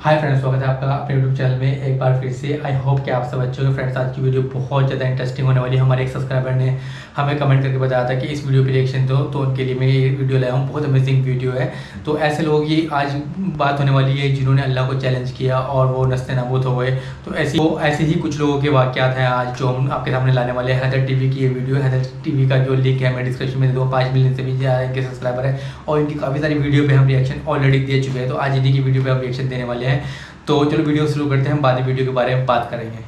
Hi friends, स्वागत है आपका अपने यूट्यूब चैनल में एक बार फिर से। आई होप कि आप सब अच्छे होंगे। फ्रेंड्स, आज की वीडियो बहुत ज़्यादा इंटरेस्टिंग होने वाली है। हमारे एक सब्सक्राइबर ने हमें कमेंट करके बताया था कि इस वीडियो पे रिएक्शन दो, तो उनके लिए मैं ये वीडियो लाया हूँ। बहुत अमेजिंग वीडियो है। तो ऐसे लोग, ये आज बात होने वाली है जिन्होंने अल्लाह को चैलेंज किया और वो नस्ते नाबूद हो गए। तो ऐसे ही कुछ लोगों के वाक़यात हैं आज जो हम आपके सामने लाने वाले हैं। हैदर टीवी की ये वीडियो, हैदर टीवी का जो लिंक है मैं डिस्क्रिप्शन में दे दूँगा। 5 मिलियन से भी ज़्यादा इनके सब्सक्राइबर है और इनकी काफ़ी सारी वीडियो पे हम रिएक्शन ऑलरेडी दे चुके हैं। तो आज इन्हीं की वीडियो पे हम रिएक्शन देने वाले हैं। तो चलो वीडियो शुरू करते हैं। हम बाद में वीडियो के बारे में बात करेंगे।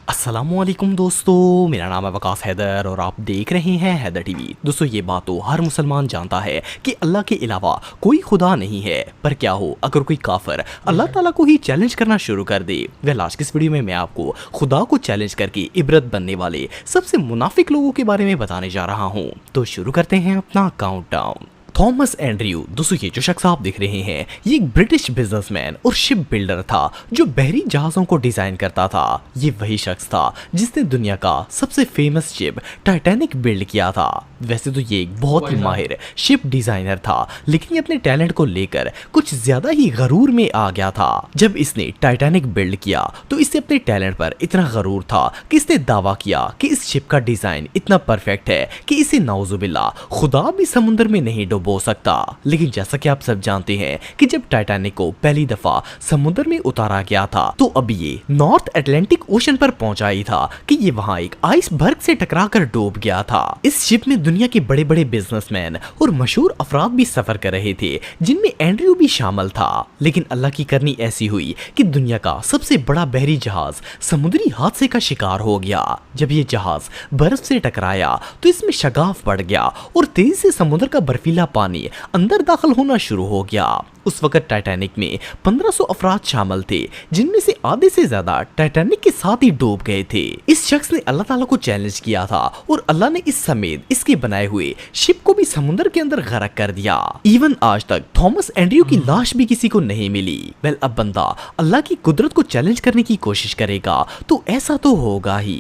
अस्सलामुअलैकुम दोस्तों, मेरा नाम है वकास हैदर और आप देख रहे हैं हैदर टीवी। दोस्तों, ये बात तो हर मुसलमान जानता है कि अल्लाह के अलावा कोई खुदा नहीं है। पर क्या हो अगर कोई काफिर अल्लाह ताला को ही चैलेंज करना शुरू कर दे। वेल, आज की इस वीडियो में मैं आपको खुदा को चैलेंज करके इबरत बनने वाले सबसे मुनाफिक लोगों के बारे में बताने जा रहा हूँ। तो शुरू करते हैं अपना काउंटडाउन। थॉमस एंड्रयू, दोस्तों ये जो शख्स आप देख रहे हैं ये एक ब्रिटिश बिजनेसमैन और शिप बिल्डर था जो बहरी जहाज़ों को डिज़ाइन करता था। ये वही शख्स था जिसने दुनिया का सबसे फेमस शिप टाइटैनिक बिल्ड किया था। वैसे तो ये एक बहुत ही माहिर शिप डिज़ाइनर था, लेकिन ये अपने टैलेंट को लेकर कुछ ज़्यादा ही गरूर में आ गया था। जब इसने टाइटैनिक बिल्ड किया तो इससे अपने टैलेंट पर इतना गरूर था कि इसने दावा किया कि इस शिप का डिज़ाइन इतना परफेक्ट है कि इसे नाउजुबिल्ला खुदा भी समुद्र में नहीं हो सकता। लेकिन जैसा कि आप सब जानते हैं कि जब टाइटैनिक को पहली दफा समुद्र में उतारा गया था तो अब ये नॉर्थ अटलांटिक ओशन पर पहुंचा ही था कि ये वहां एक आइसबर्ग से टकराकर डूब गया था। इस शिप में दुनिया के बड़े बड़े बिजनेसमैन और मशहूर अफराद भी सफर कर रहे थे, जिनमें एंड्रयू भी शामिल था। लेकिन अल्लाह की करनी ऐसी हुई कि दुनिया का सबसे बड़ा बहरी जहाज समुद्री हादसे का शिकार हो गया। जब ये जहाज बर्फ से टकराया तो इसमें शगाफ पड़ गया और तेजी से समुद्र का बर्फीला पानी अंदर दाखिल होना शुरू हो गया। उस वक्त टाइटैनिक में 1500 अफराद शामिल थे, जिनमें से आधे से ज्यादा टाइटैनिक के साथ ही डूब गए थे। इस शख्स ने अल्लाह ताला को चैलेंज किया था और अल्लाह ने इस समेत इसके बनाए हुए शिप को भी समुद्र के अंदर गरक कर दिया। इवन आज तक थॉमस एंड्रयू की लाश भी किसी को नहीं मिली। वेल, अब बंदा अल्लाह की कुदरत को चैलेंज करने की कोशिश करेगा तो ऐसा तो होगा ही।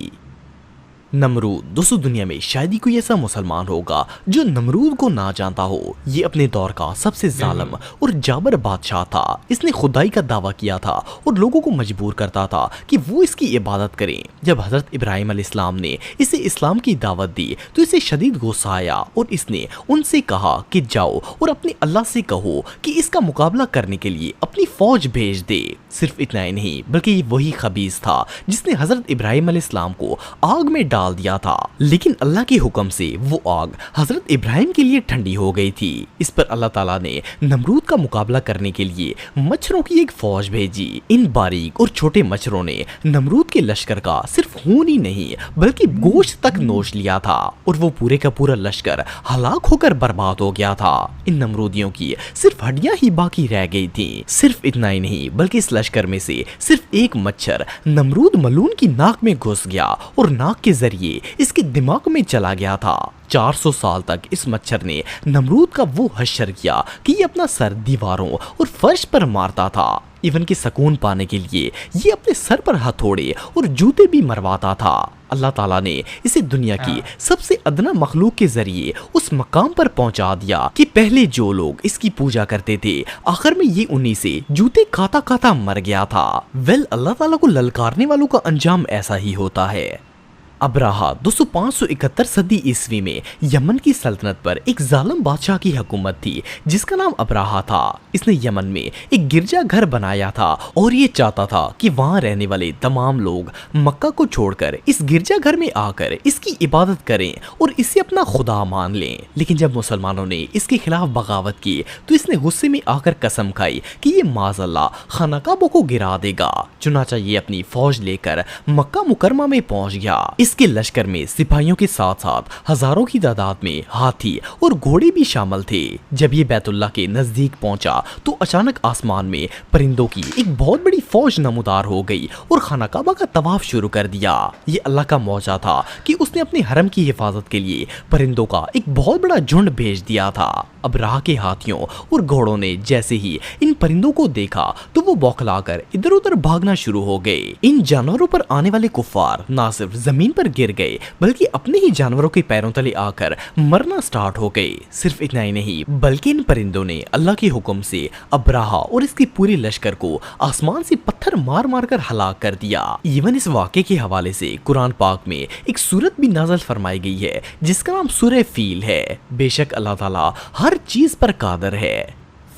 नमरूद, दोस्तों दुनिया में शायद ही कोई ऐसा मुसलमान होगा जो नमरूद को ना जानता हो। ये अपने दौर का सबसे जालिम और जाबर बादशाह था। इसने खुदाई का दावा किया था और लोगों को मजबूर करता था कि वो इसकी इबादत करें। जब हजरत इब्राहिम अलैहिस्सलाम ने इसे इस्लाम की दावत दी तो इसे शदीद गुस्सा आया और इसने उनसे कहा कि जाओ और अपने अल्लाह से कहो कि इसका मुकाबला करने के लिए अपनी फौज भेज दे। सिर्फ इतना ही नहीं बल्कि ये वही खबीस था जिसने हजरत इब्राहिम अलैहिस्सलाम को आग में डाल दिया था। लेकिन अल्लाह के हुक्म से वो आग हजरत इब्राहिम के लिए ठंडी हो गई थी। इस पर अल्लाह ताला ने नमरूद का मुकाबला करने के लिए मच्छरों की एक फौज भेजी। इन बारीक और छोटे मच्छरों ने नमरूद के लश्कर का सिर्फ खून ही नहीं बल्कि गोश्त तक नोच लिया था और वो पूरे का पूरा लश्कर हलाक होकर बर्बाद हो गया था। इन नमरूदियों की सिर्फ हड्डियां ही बाकी रह गई थी। सिर्फ इतना ही नहीं बल्कि इस लश्कर में से सिर्फ एक मच्छर नमरूद मलून की नाक में घुस गया और नाक के जरिए इसके दिमाग में चला गया था। 400 साल तक इस मच्छर ने नमरूद का वो हश्र किया कि ये अपना सर दीवारों और फर्श पर मारता था। इवन कि सुकून पाने के लिए ये अपने सर पर हथौड़े और जूते भी मरवाता था। अल्लाह ताला ने इसे दुनिया की सबसे अदना मखलूक के जरिए उस मकाम पर पहुंचा दिया कि पहले जो लोग इसकी पूजा करते थे आखिर में ये उन्हीं से जूते खाता खाता मर गया था। वेल, अल्लाह ताला को ललकारने वालों का अंजाम ऐसा ही होता है। अब्राहा, दोस्तों 571 सदी ईस्वी में यमन की सल्तनत पर एक जालिम बादशाह की हुकूमत थी जिसका नाम अब्राहा था। इसने यमन में एक गिरजा घर बनाया था और ये चाहता था कि वहाँ रहने वाले तमाम लोग मक्का को छोड़कर इस गिरजा घर में आकर इसकी इबादत करें और इसे अपना खुदा मान लें। लेकिन जब मुसलमानों ने इसके खिलाफ बगावत की तो इसने गुस्से में आकर कसम खाई कि ये माज़अल्लाह खानाकाबा को गिरा देगा। चुनाचा ये अपनी फौज लेकर मक्का मुकरमा में पहुंच गया। इसके लश्कर में सिपाहियों के साथ साथ हजारों की तादाद में हाथी और घोड़े भी शामिल थे। जब ये बैतुल्लाह के नजदीक पहुंचा तो अचानक आसमान में परिंदों की एक बहुत बड़ी फौज नमूदार हो गई और खाना काबा का तवाफ शुरू कर दिया। ये अल्लाह का मौजा था कि उसने अपने हरम की हिफाजत के लिए परिंदों का एक बहुत बड़ा झुंड भेज दिया था। ابراہ کے ہاتھیوں اور گھوڑوں نے جیسے ہی ان پرندوں کو دیکھا تو وہ بوکھلا کر ادھر ادھر بھاگنا شروع ہو گئے۔ ان جانوروں پر آنے والے کفار نہ صرف زمین پر گر گئے بلکہ اپنے ہی جانوروں کے پیروں تلے آ کر مرنا سٹارٹ ہو گئے۔ صرف اتنا ہی نہیں بلکہ ان پرندوں نے اللہ کے حکم سے ابراہ اور اس کے پورے لشکر کو آسمان سے پتھر مار مار کر ہلاک کر دیا۔ ایون اس واقعے کے حوالے سے قرآن پاک میں ایک سورت بھی نازل فرمائی گئی ہے جس کا نام سورہ فیل ہے۔ بے شک اللہ تعالیٰ ہر چیز پر قادر ہے۔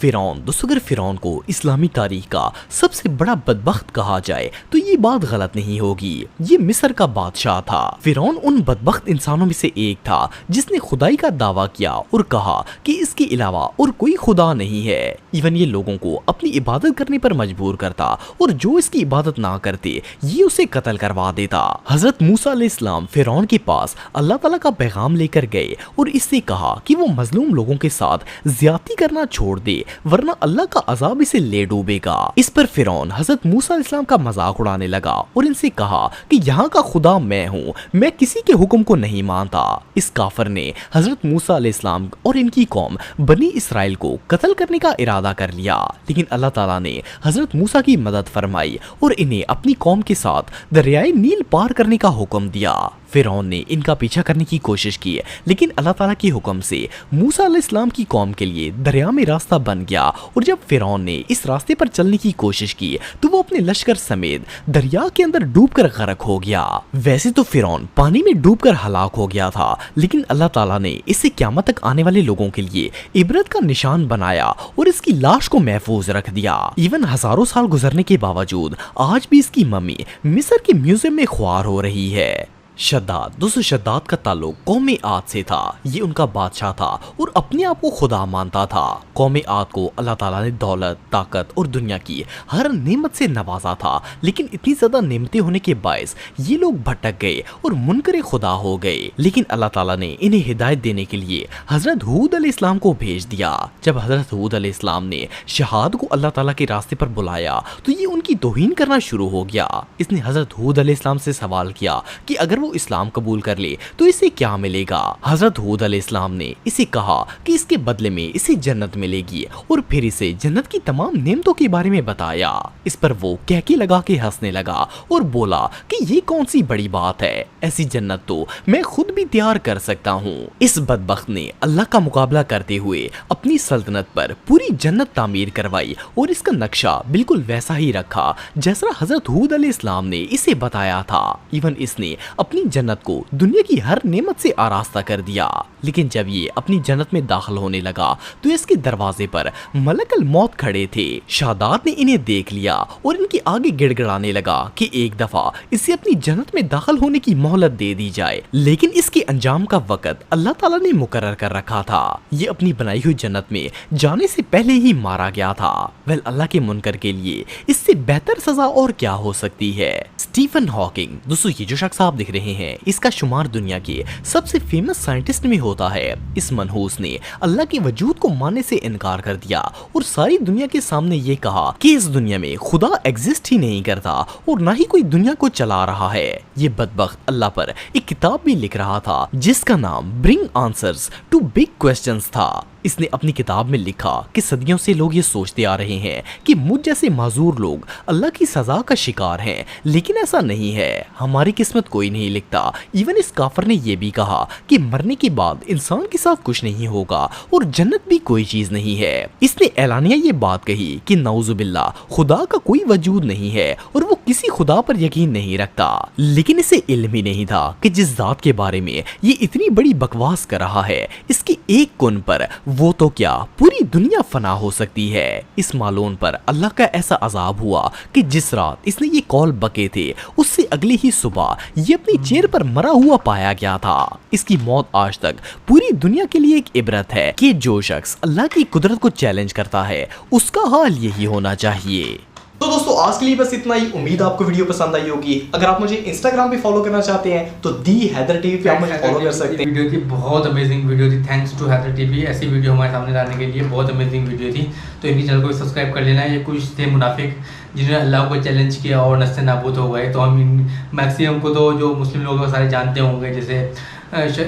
فرعون، دوستو اگر فرعون کو اسلامی تاریخ کا سب سے بڑا بدبخت کہا جائے تو یہ بات غلط نہیں ہوگی۔ یہ مصر کا بادشاہ تھا۔ فرعون ان بدبخت انسانوں میں سے ایک تھا جس نے خدائی کا دعویٰ کیا اور کہا کہ اس کے علاوہ اور کوئی خدا نہیں ہے۔ ایون یہ لوگوں کو اپنی عبادت کرنے پر مجبور کرتا اور جو اس کی عبادت نہ کرتے یہ اسے قتل کروا دیتا۔ حضرت موسیٰ علیہ السلام فرعون کے پاس اللہ تعالیٰ کا پیغام لے کر گئے اور اس سے کہا کہ وہ مظلوم لوگوں کے ساتھ زیادتی کرنا چھوڑ دے ورنہ اللہ کا عذاب اسے لے ڈوبے گا۔ اس پر فرعون حضرت موسیٰ علیہ السلام کا مذاق اڑانے لگا اور ان سے کہا کہ یہاں کا خدا میں ہوں، میں کسی کے حکم کو نہیں مانتا۔ اس کافر نے حضرت موسیٰ علیہ السلام اور ان کی قوم بنی اسرائیل کو قتل کرنے کا ارادہ کر لیا، لیکن اللہ تعالیٰ نے حضرت موسیٰ کی مدد فرمائی اور انہیں اپنی قوم کے ساتھ دریائے نیل پار کرنے کا حکم دیا۔ فرعون نے ان کا پیچھا کرنے کی کوشش کی لیکن اللہ تعالیٰ کے حکم سے موسیٰ علیہ السلام کی قوم کے لیے دریا میں راستہ بن گیا اور جب فرعون نے اس راستے پر چلنے کی کوشش کی تو وہ اپنے لشکر سمیت دریا کے اندر ڈوب کر غرق ہو گیا۔ ویسے تو فرعون پانی میں ڈوب کر ہلاک ہو گیا تھا لیکن اللہ تعالیٰ نے اسے قیامت تک آنے والے لوگوں کے لیے عبرت کا نشان بنایا اور اس کی لاش کو محفوظ رکھ دیا۔ ایون ہزاروں سال گزرنے کے باوجود آج بھی اس کی ممی مصر کے میوزیم میں خوار ہو رہی ہے۔ شداد، دوستو شداد کا تعلق قوم عاد سے تھا۔ یہ ان کا بادشاہ تھا اور اپنے آپ کو خدا مانتا تھا۔ قوم عاد کو اللہ تعالیٰ نے دولت، طاقت اور دنیا کی ہر نعمت سے نوازا تھا لیکن اتنی زیادہ نعمتیں ہونے کے باعث یہ لوگ بھٹک گئے اور منکر خدا ہو گئے۔ لیکن اللہ تعالیٰ نے انہیں ہدایت دینے کے لیے حضرت ہود علیہ السلام کو بھیج دیا۔ جب حضرت ہود علیہ السلام نے شہاد کو اللہ تعالیٰ کے راستے پر بلایا تو یہ ان کی توہین کرنا شروع ہو گیا۔ اس نے حضرت ہود علیہ السلام سے سوال کیا کہ اگر وہ اسلام قبول کر لے تو اسے کیا ملے گا؟ حضرت ہود علیہ السلام نے اسے کہا کہ اس کے بدلے میں اسے جنت ملے گی اور پھر اسے جنت کی تمام نعمتوں کے بارے میں بتایا۔ اس پر وہ کہکے لگا کے ہنسنے لگا اور بولا کہ یہ کون سی بڑی بات ہے، ایسی جنت تو میں خود بھی تیار کر سکتا ہوں۔ اس بدبخت نے اللہ کا مقابلہ کرتے ہوئے اپنی سلطنت پر پوری جنت تعمیر کروائی اور اس کا نقشہ بالکل ویسا ہی رکھا جیسا حضرت ہود علیہ السلام نے اسے بتایا تھا۔ ایون اس نے اپنی جنت کو دنیا کی ہر نعمت سے آراستہ کر دیا، لیکن جب یہ اپنی جنت میں داخل ہونے لگا تو اس کے دروازے پر ملک الموت کھڑے تھے۔ شاداد نے انہیں دیکھ لیا اور ان کے آگے گڑ گڑانے لگا کہ ایک دفعہ اسے اپنی جنت میں داخل ہونے کی مہلت دے دی جائے، لیکن اس کے انجام کا وقت اللہ تعالیٰ نے مقرر کر رکھا تھا۔ یہ اپنی بنائی ہوئی جنت میں جانے سے پہلے ہی مارا گیا تھا۔ اللہ کے منکر کے لیے اس سے بہتر سزا اور کیا ہو سکتی ہے؟ اسٹیفن ہاکنگ، دوستو یہ جو شخص آپ دیکھ رہے ہیں اس کا شمار دنیا کے سب سے فیمس سائنٹسٹ میں ہوتا ہے۔ اس منحوس نے اللہ کے وجود کو ماننے سے انکار کر دیا اور ساری دنیا کے سامنے یہ کہا کہ اس دنیا میں خدا ایگزسٹ ہی نہیں کرتا اور نہ ہی کوئی دنیا کو چلا رہا ہے۔ یہ بدبخت اللہ پر ایک کتاب بھی لکھ رہا تھا جس کا نام برنگ آنسرز ٹو بگ کوسچنز تھا۔ اس نے اپنی کتاب میں لکھا کہ صدیوں سے لوگ یہ سوچتے آ رہے ہیں کہ مجھ جیسے معذور لوگ اللہ کی سزا کا شکار ہیں، لیکن ایسا نہیں ہے، ہماری قسمت کوئی نہیں لکھتا۔ ایون اس کافر نے یہ بھی کہا کہ مرنے کے بعد انسان کے ساتھ کچھ نہیں ہوگا اور جنت بھی کوئی چیز نہیں ہے۔ اس نے اعلانیہ یہ بات کہی کہ نعوذ باللہ خدا کا کوئی وجود نہیں ہے اور وہ کسی خدا پر یقین نہیں رکھتا، لیکن اسے علم ہی نہیں تھا کہ جس ذات کے بارے میں یہ اتنی بڑی بکواس کر رہا ہے اس کی ایک کن پر وہ تو کیا پوری دنیا فنا ہو سکتی ہے۔ اس مالون پر اللہ کا ایسا عذاب ہوا کہ جس رات اس نے یہ قول بکے تھے اس سے اگلی ہی صبح یہ اپنی چیر پر مرا ہوا پایا گیا تھا۔ اس کی موت آج تک پوری دنیا کے لیے ایک عبرت ہے کہ جو شخص اللہ کی قدرت کو چیلنج کرتا ہے اس کا حال یہی ہونا چاہیے۔ تو دوستو آج کے لیے بس اتنا ہی، امید آپ کو ویڈیو پسند آئی ہوگی۔ اگر آپ مجھے انسٹاگرام پہ فالو کرنا چاہتے ہیں تو دی حیدر ٹی وی پہ آپ مجھے فالو کر سکتے ہیں۔ ویڈیو تھی بہت امیزنگ ویڈیو تھی، تھینکس ٹو حیدر ٹی وی، ایسی ویڈیو ہمارے سامنے لانے کے لیے بہت امیزنگ ویڈیو تھی۔ تو ان کی چینل کو سبسکرائب کر لینا۔ یہ کچھ تھے منافق جنہوں نے اللہ کو چیلنج کیا اور نستے نابود ہو گئے۔ تو ہم میکسیمم کو تو جو مسلم لوگ ہیں سارے جانتے ہوں گے، جیسے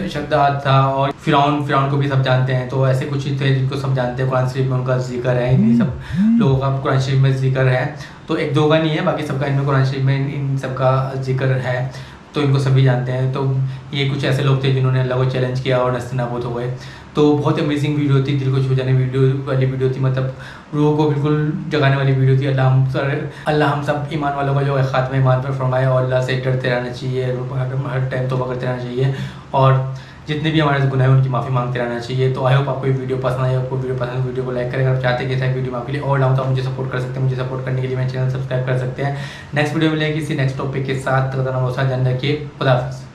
शद्दाद था और फिरौन को भी सब जानते हैं। तो ऐसे कुछ ही थे जिनको सब जानते हैं, कुरान शरीफ में उनका जिक्र है, इन्हीं सब लोगों का कुरान शरीफ में जिक्र है। तो एक दो का नहीं है, बाकी सबका इनमें कुरान शरीफ में इन सब का जिक्र है, तो इनको सभी जानते हैं। तो ये कुछ ऐसे लोग थे जिन्होंने अल्लाह को चैलेंज किया और नस्तनाबूद हो गए। तो बहुत अमेजिंग वीडियो थी, दिल को छू जाने वाली वीडियो थी, मतलब रूह को बिल्कुल जगाने वाली वीडियो थी। अल्लाह हम सब ईमान वालों को जो है खात्मा ईमान पर फरमाए और अल्लाह से डरते रहना चाहिए, हर टाइम तौबा करते रहना चाहिए और जितने भी हमारे गुनाह हैं उनकी माफ़ी मांगते रहना चाहिए। तो आई होप आपको ये वीडियो पसंद आई। आपको वीडियो पसंद है वीडियो को लाइक करें। अगर आप चाहते हैं कि ऐसा वीडियो आपके लिए और लाऊं तो आप मुझे सपोर्ट कर सकते हैं। मुझे सपोर्ट करने के लिए मेरे चैनल सब्सक्राइब कर सकते हैं। नेक्स्ट वीडियो मिलेगी किसी नेक्स्ट टॉपिक के साथ। तब तक ध्यान रखिए। खुदा हाफिज़।